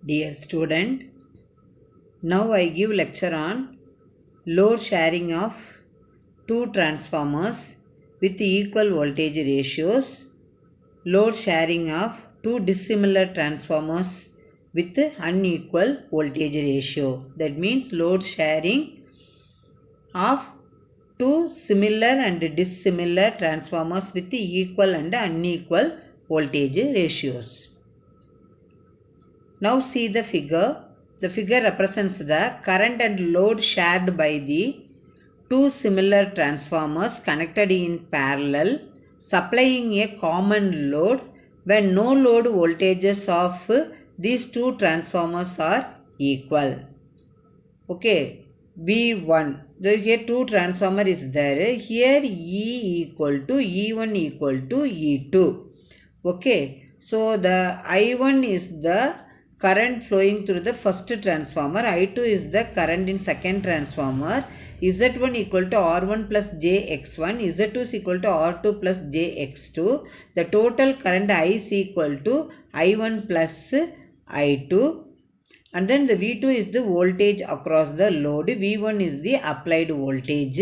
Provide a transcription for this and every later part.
Dear student, now I give lecture on load sharing of two transformers with equal voltage ratios, load sharing of two dissimilar transformers with unequal voltage ratio. That means load sharing of two similar and dissimilar transformers with equal and unequal voltage ratios. Now see the figure. The figure represents the current and load shared by the two similar transformers connected in parallel, supplying a common load when no load voltages of these two transformers are equal. Okay, V1. Here two transformer is there. Here E equal to E1 equal to E2. Okay, so the I1 is the current flowing through the first transformer, I2 is the current in second transformer, Z1 equal to R1 plus JX1, Z2 is equal to R2 plus JX2, the total current I is equal to I1 plus I2, and then the V2 is the voltage across the load, V1 is the applied voltage.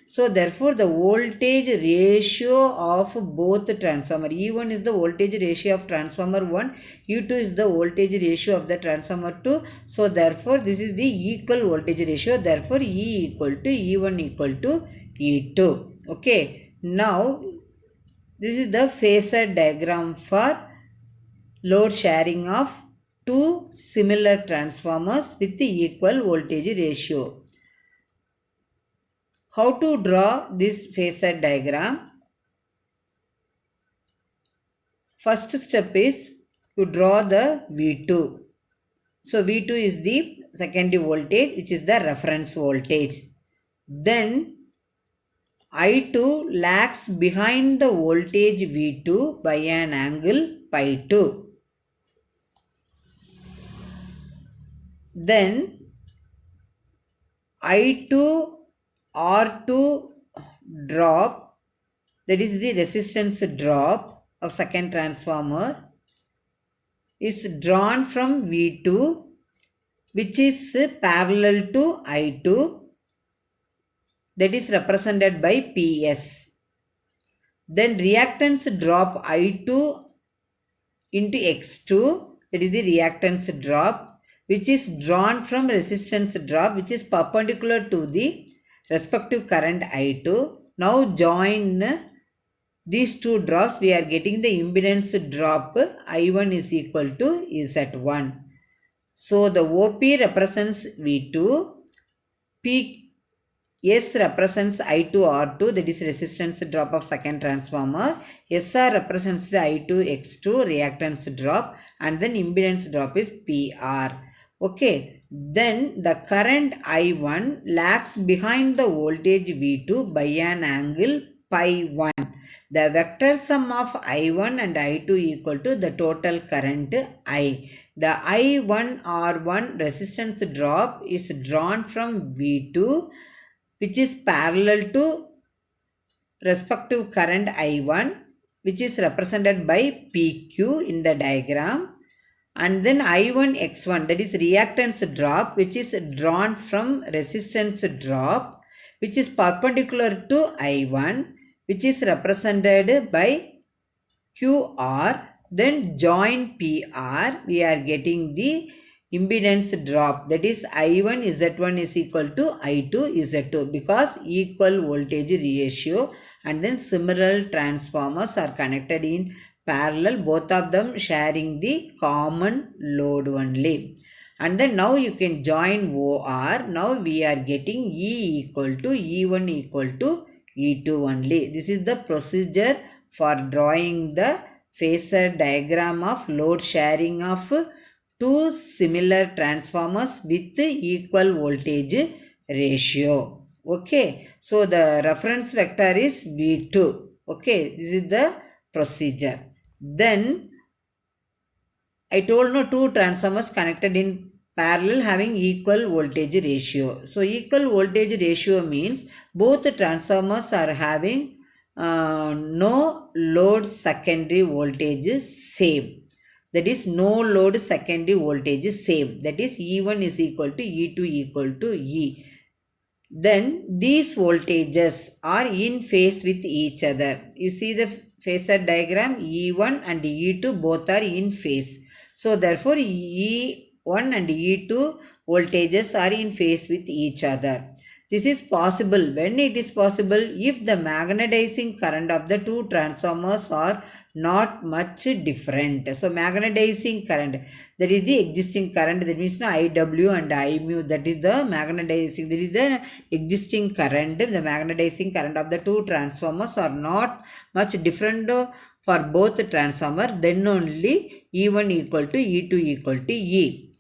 So therefore the voltage ratio of both transformer, E1 is the voltage ratio of transformer 1, E2 is the voltage ratio of the transformer 2. So therefore this is the equal voltage ratio, therefore E equal to E1 equal to E2. Okay, now this is the phasor diagram for load sharing of two similar transformers with the equal voltage ratio. How to draw this phasor diagram? First step is to draw the V2. So V2 is the secondary voltage, which is the reference voltage. Then I2 lags behind the voltage V2 by an angle pi 2. Then I2 R2 drop, that is the resistance drop of second transformer, is drawn from V2, which is parallel to I2, that is represented by PS. Then reactance drop I2 into X2, that is the reactance drop, which is drawn from resistance drop, which is perpendicular to the respective current I2. Now join these two drops, we are getting the impedance drop I1 is equal to Z1. So the OP represents V2, PS represents I2 R2, that is resistance drop of second transformer, SR represents the I2 X2 reactance drop, and then impedance drop is PR. Okay, then the current I1 lags behind the voltage V2 by an angle pi 1. The vector sum of I1 and I2 equal to the total current I. The I1 R1 resistance drop is drawn from V2, which is parallel to respective current I1, which is represented by PQ in the diagram. And then I1 X1, that is reactance drop, which is drawn from resistance drop, which is perpendicular to I1, which is represented by QR. Then join PR, we are getting the impedance drop, that is I1 Z1 is equal to I2 Z2, because equal voltage ratio, and then similar transformers are connected in parallel, both of them sharing the common load only. And then now you can join OR. Now we are getting E equal to E1 equal to E2 only. This is the procedure for drawing the phasor diagram of load sharing of two similar transformers with equal voltage ratio. Okay, so the reference vector is V2. Okay, this is the procedure. Then I told no two transformers connected in parallel having equal voltage ratio. So equal voltage ratio means both transformers are having no load secondary voltage same. that is no load secondary voltage is same, that is E1 is equal to E2 equal to E. Then these voltages are in phase with each other. You see the phasor diagram, E1 and E2 both are in phase. So therefore E1 and E2 voltages are in phase with each other. This is possible. When it is possible? If the magnetizing current of the two transformers are not much different. So magnetizing current, that is the existing current, that means IW and I mu, that is the magnetizing, that is the existing current. The magnetizing current of the two transformers are not much different for both transformer, then only E1 equal to E2 equal to E.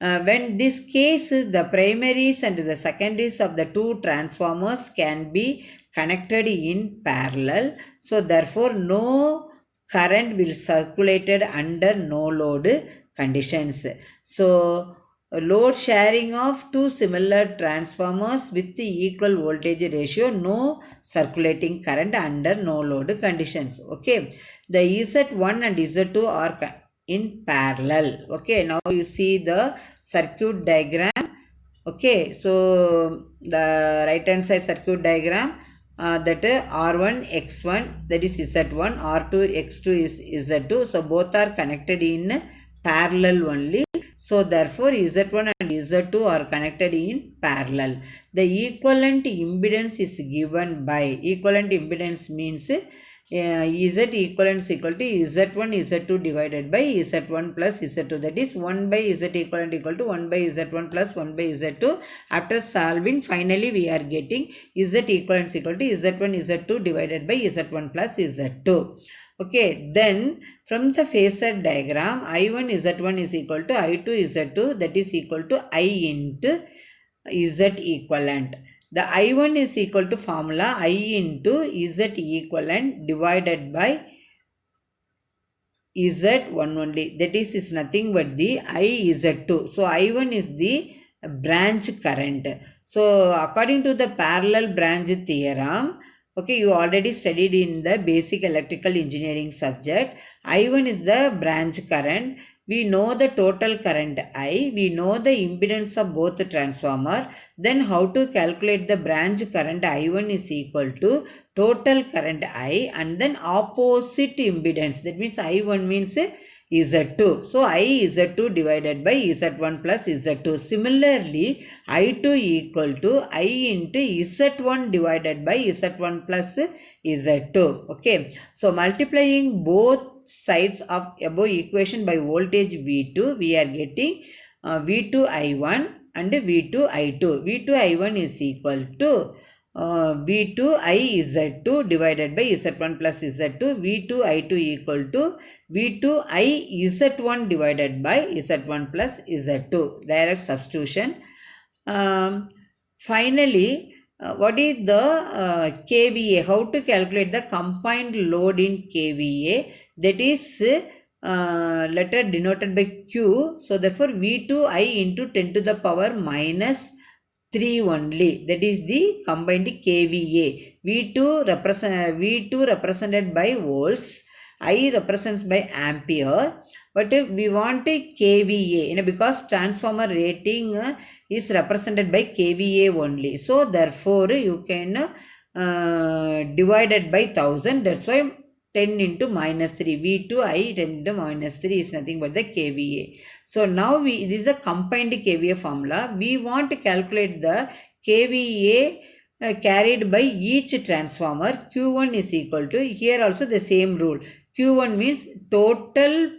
When this case, the primaries and the secondaries of the two transformers can be connected in parallel. So therefore no current will circulated under no load conditions. So load sharing of two similar transformers with the equal voltage ratio, no circulating current under no load conditions. Okay, the Z1 and Z2 are in parallel. Okay, now you see the circuit diagram. Okay, so the right hand side circuit diagram, that R1 X1, that is Z1, R2 X2 is Z2. So both are connected in parallel only. So therefore Z1 and Z2 are connected in parallel. The equivalent impedance is given by, equivalent impedance means Z equivalent is equal to Z1 Z2 divided by Z1 plus Z2, that is 1 by Z equivalent equal to 1 by Z1 plus 1 by Z2. After solving, finally we are getting Z equivalent is equal to Z1 Z2 divided by Z1 plus Z2. Okay, then from the phasor diagram, I1 Z1 is equal to I2 Z2, that is equal to I into Z equivalent. The I1 is equal to formula I into Z equivalent divided by Z1 only. That is nothing but the IZ2. So I1 is the branch current. So according to the parallel branch theorem, okay, you already studied in the basic electrical engineering subject. I1 is the branch current. We know the total current I. We know the impedance of both the transformer. Then how to calculate the branch current I1 is equal to total current I and then opposite impedance. That means I1 means Z2. So I Z2 divided by Z1 plus Z2. Similarly, I2 equal to I into Z1 divided by Z1 plus Z2. Okay. So multiplying both sides of above equation by voltage V2, we are getting V2 I1 and V2 I2. V2 I1 is equal to V2 I Z2 divided by Z1 plus Z2. V2 I2 equal to V2 I Z1 divided by Z1 plus Z2. Direct substitution. Finally, what is the kVA? How to calculate the combined load in kVA? That is letter denoted by Q. So therefore V2I into 10 to the power minus 3 only. That is the combined kVA. V2 represented by volts. I represents by ampere. But we want a kVA, because transformer rating is represented by kVA only. So therefore you can divide it by 1000. That's why 10 into minus 3. V2I 10 into minus 3 is nothing but the kVA. So now this is the combined kVA formula. We want to calculate the kVA carried by each transformer. Q1 is equal to, here also the same rule. Q1 means total,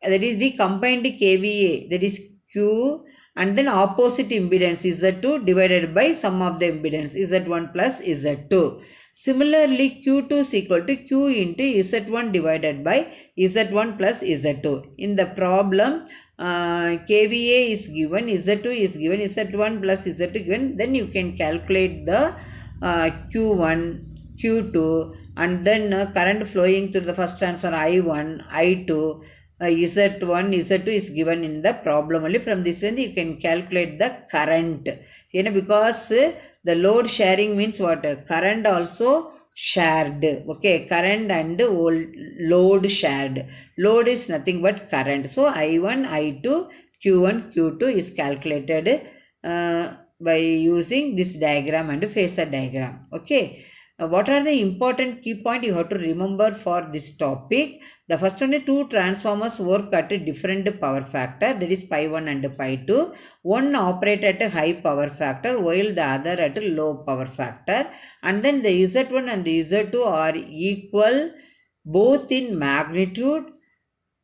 that is the combined kVA, that is Q, and then opposite impedance Z2 divided by sum of the impedance Z1 plus Z2. Similarly, Q2 is equal to Q into Z1 divided by Z1 plus Z2. In the problem, kVA is given, Z2 is given, Z1 plus Z2 given. Then you can calculate the Q1, Q2, and then current flowing through the first transformer I1, I2, Z1, Z2 is given in the problem only. From this end you can calculate the current. Because the load sharing means what? Current also shared. Okay, current and load shared. Load is nothing but current. So I1, I2, q1, q2 is calculated by using this diagram and phasor diagram. Okay, what are the important key point you have to remember for this topic? The first one is two transformers work at a different power factor, that is pi 1 and pi 2. One operate at a high power factor while the other at a low power factor, and then the Z1 and the Z2 are equal both in magnitude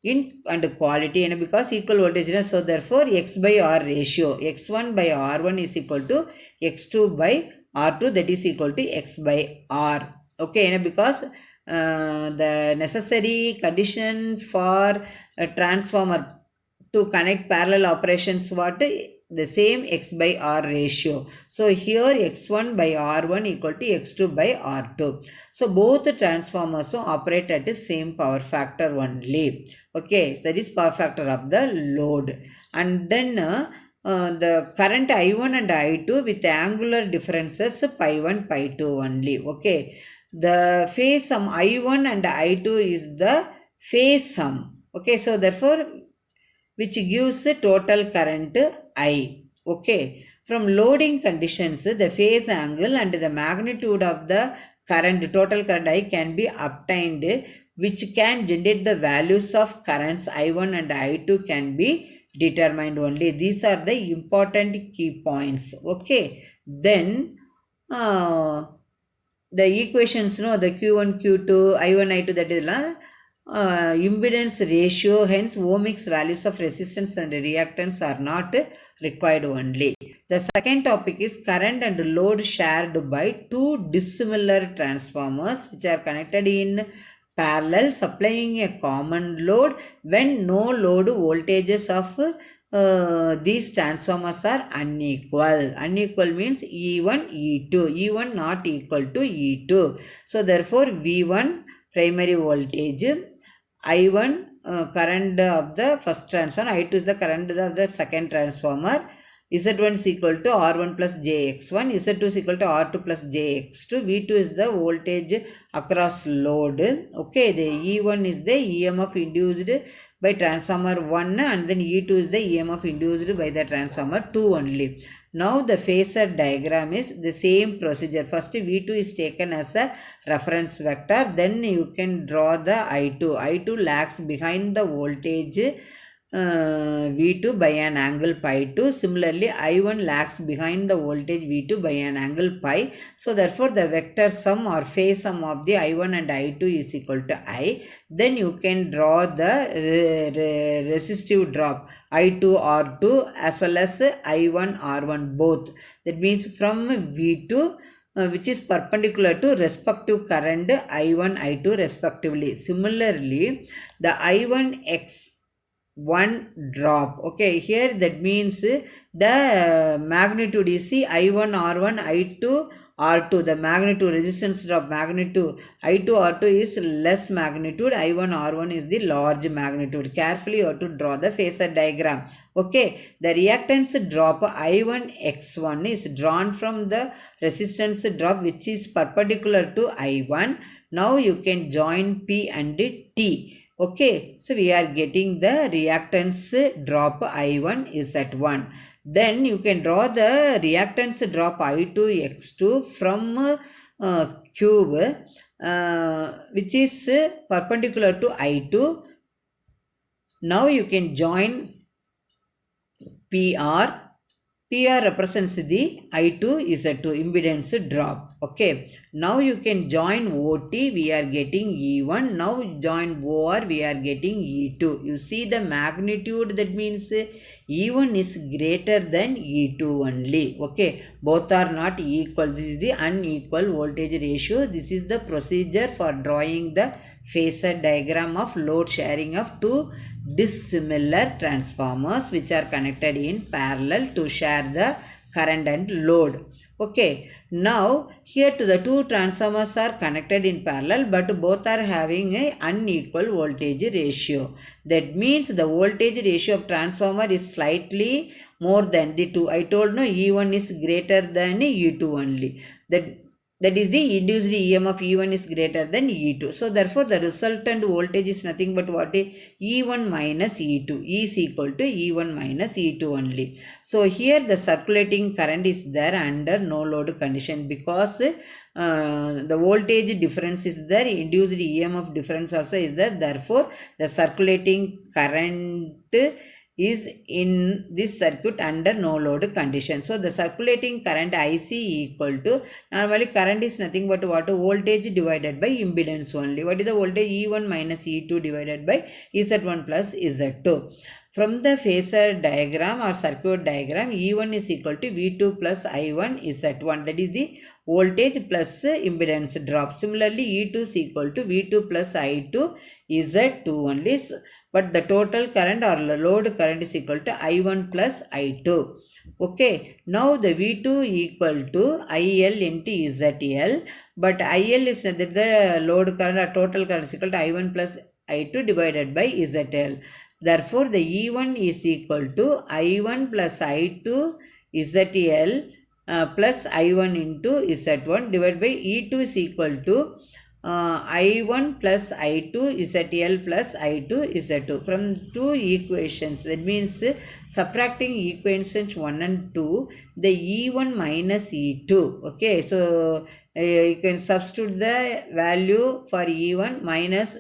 in and quality, and because equal voltage, so therefore x by r ratio, x1 by r1 is equal to x2 by r2, that is equal to x by r. Okay, and because the necessary condition for a transformer to connect parallel operations, what? The same x by r ratio. So here x1 by r1 equal to x2 by r2. So both transformers operate at the same power factor only. Okay, so that is power factor of the load. And then the current I1 and I2 with angular differences pi 1, pi 2 only. Okay, the phase sum I1 and I2 is the phase sum. Okay, so therefore which gives total current I. Okay, from loading conditions, the phase angle and the magnitude of the current, total current I, can be obtained, which can generate the values of currents I1 and I2 can be determined only. These are the important key points. Okay, then the equations, the Q1, Q2, I1, I2, that is impedance ratio, hence ohmics values of resistance and reactance are not required only. The second topic is current and load shared by two dissimilar transformers which are connected in parallel, supplying a common load when no load voltages of these transformers are unequal. Unequal means E1, E2. E1 not equal to E2. So therefore V1 primary voltage, I1 current of the first transformer, I2 is the current of the second transformer, Z1 is equal to R1 plus JX1, Z2 is equal to R2 plus JX2, V2 is the voltage across load. Okay, the E1 is the EMF induced by transformer 1, and then E2 is the EMF induced by the transformer 2 only. Now the phasor diagram is the same procedure. First V2 is taken as a reference vector, then you can draw the I2. I2 lags behind the voltage V2 by an angle pi 2. Similarly, I1 lags behind the voltage V2 by an angle pi. So therefore, the vector sum or phase sum of the I1 and I2 is equal to I. Then you can draw the resistive drop I2 R2 as well as I1 R1 both. That means from V2 which is perpendicular to respective current I1, I2 respectively. Similarly, the I1 X1 drop. Okay, here that means the magnitude is I1 R1, I2 R2. The magnitude, resistance drop magnitude I2 R2 is less magnitude, I1 R1 is the large magnitude. Carefully you have to draw the phasor diagram. Okay, the reactance drop I1 X1 is drawn from the resistance drop which is perpendicular to I1. Now you can join P and T. Okay, so we are getting the reactance drop I1 is at 1. Then you can draw the reactance drop I2 X2 from cube which is perpendicular to I2. Now you can join PR. PR represents the I2 Z2 impedance drop. Okay, now you can join OT, we are getting E1. Now join OR, we are getting E2. You see the magnitude, that means E1 is greater than E2 only. Okay, both are not equal. This is the unequal voltage ratio. This is the procedure for drawing the phasor diagram of load sharing of two dissimilar transformers which are connected in parallel to share the current and load. Okay, now here to the two transformers are connected in parallel but both are having a unequal voltage ratio. That means the voltage ratio of transformer is slightly more than the two. I told no, E1 is greater than E2 only. That that is the induced EMF E1 is greater than E2. So therefore the resultant voltage is nothing but what is E1 minus E2. E is equal to E1 minus E2 only. So here the circulating current is there under no load condition, because the voltage difference is there, induced EMF difference also is there. Therefore the circulating current is in this circuit under no load condition. So the circulating current IC equal to, normally current is nothing but what, voltage divided by impedance only. What is the voltage? E1 minus E2 divided by Z1 plus Z2. From the phasor diagram or circuit diagram, E1 is equal to V2 plus I1 Z1, that is the voltage plus impedance drop. Similarly E2 is equal to V2 plus I2 Z2 only, but the total current or load current is equal to I1 plus I2. Okay, now the V2 equal to IL into ZL, but IL is the load current or total current is equal to I1 plus I2 divided by ZL. Therefore the E1 is equal to I1 plus I2 ZL plus I1 into Z1 divided by E2 is equal to I1 plus I2 ZL plus I2 Z2. From two equations, that means subtracting equations 1 and 2, the E1 minus E2. Okay, so you can substitute the value for E1 minus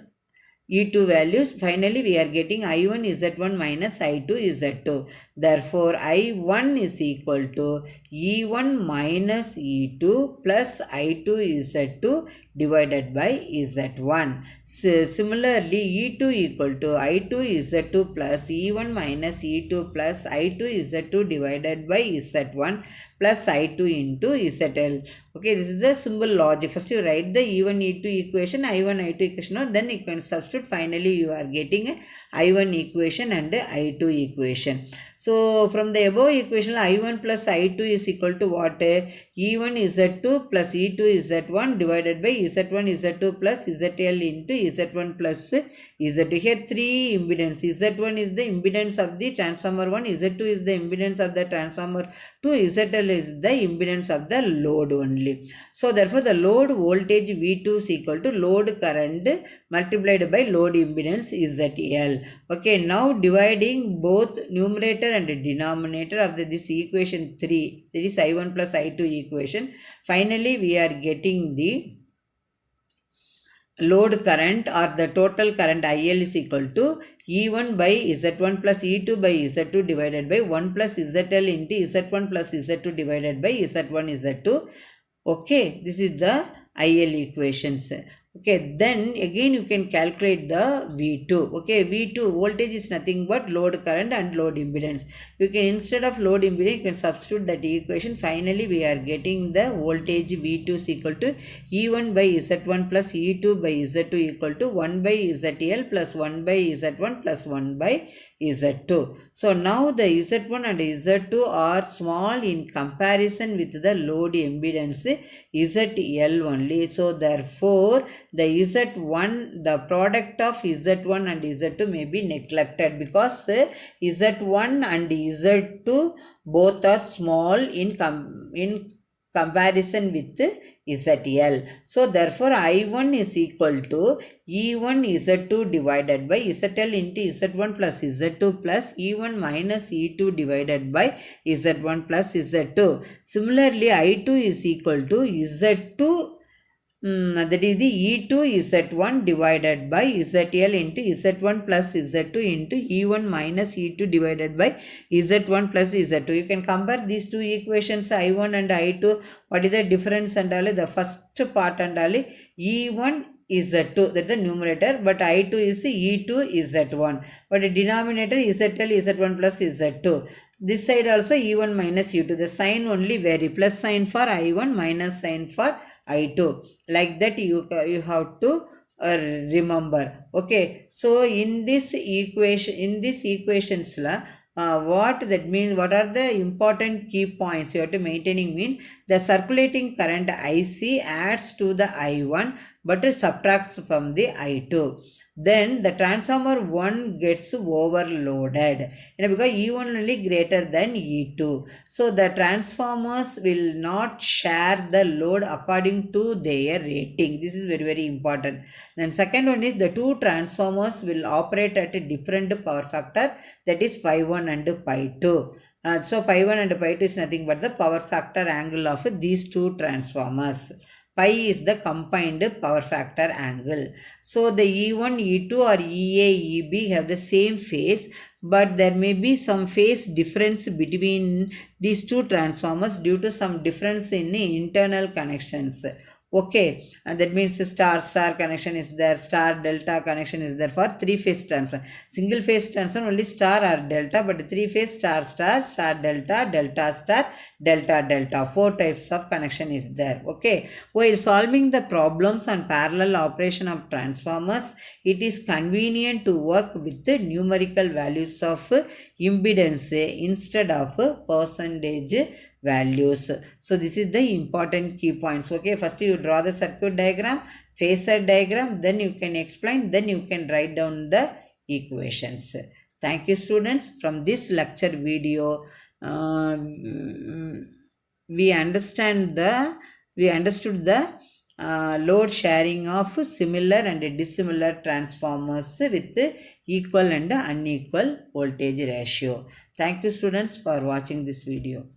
E2 values. Finally we are getting I1 Z1 minus I2 Z2. Therefore I1 is equal to E1 minus E2 plus I2 Z2 divided by Z1. Similarly E2 equal to I2 Z2 plus E1 minus E2 plus I2 Z2 divided by Z1 plus I2 into ZL. Okay, this is the simple logic. First you write the E1 E2 equation, I1 I2 equation, then you can substitute. Finally you are getting a I1 equation and I2 equation. So from the above equation, I1 plus I2 is equal to what? E1 Z2 plus E2 Z1 divided by Z1 Z2 plus ZL into Z1 plus Z2. Here three impedance. Z1 is the impedance of the transformer 1, Z2 is the impedance of the transformer 2, ZL is the impedance of the load only. So therefore the load voltage V2 is equal to load current multiplied by load impedance ZL. Okay, now dividing both numerator and denominator of this equation 3, that is I1 plus I2 equation, finally we are getting the load current or the total current IL is equal to E1 by Z1 plus E2 by Z2 divided by 1 plus ZL into Z1 plus Z2 divided by Z1 Z2. Okay, this is the IL equations. Okay, then again you can calculate the V2. Okay, V2 voltage is nothing but load current and load impedance. You can, instead of load impedance, you can substitute that equation. Finally we are getting the voltage V2 is equal to E1 by Z1 plus E2 by Z2 equal to 1 by ZL plus 1 by Z1 plus 1 by Z2. So now the Z1 and Z2 are small in comparison with the load impedance ZL only. So therefore the Z1, the product of Z1 and Z2 may be neglected, because Z1 and Z2 both are small in comparison with ZL. So therefore I1 is equal to E1 Z2 divided by ZL into Z1 plus Z2 plus E1 minus E2 divided by Z1 plus Z2. Similarly I2 is equal to Z2, that is the E2 Z1 divided by ZL into Z1 plus Z2 into E1 minus E2 divided by Z1 plus Z2. You can compare these two equations, I1 and I2. What is the difference and all? The first part and all, E1 is Z2, that's the numerator, but I2 is E2 is Z1, but the denominator is ZL is Z1 plus Z2. This side also E1 minus E2, the sign only vary, plus sign for I1, minus sign for I2, like that you have to remember. Okay, so in this equations what that means, what are the important key points you have to maintaining? Mean the circulating current IC adds to the I1 but it subtracts from the I2. then the transformer 1 gets overloaded, because E1 only greater than E2. So the transformers will not share the load according to their rating. This is very, very important. Then second one is the two transformers will operate at a different power factor, that is pi 1 and pi 2. So pi 1 and pi 2 is nothing but the power factor angle of these two transformers. Pi is the combined power factor angle. So the E1, E2 or EA, EB have the same phase, but there may be some phase difference between these two transformers due to some difference in the internal connections. Okay, and that means star star connection is there, star delta connection is there for three phase transformer. Single phase transformer only star or delta, but three phase star star, star delta, delta star, delta delta, four types of connection is there. Okay, while solving the problems on parallel operation of transformers, it is convenient to work with the numerical values of impedance instead of percentage values. So this is the important key points. Okay, first you draw the circuit diagram, phasor diagram, then you can explain, then you can write down the equations. Thank you students. From this lecture video, we understood the load sharing of similar and dissimilar transformers with equal and unequal voltage ratio. Thank you students for watching this video.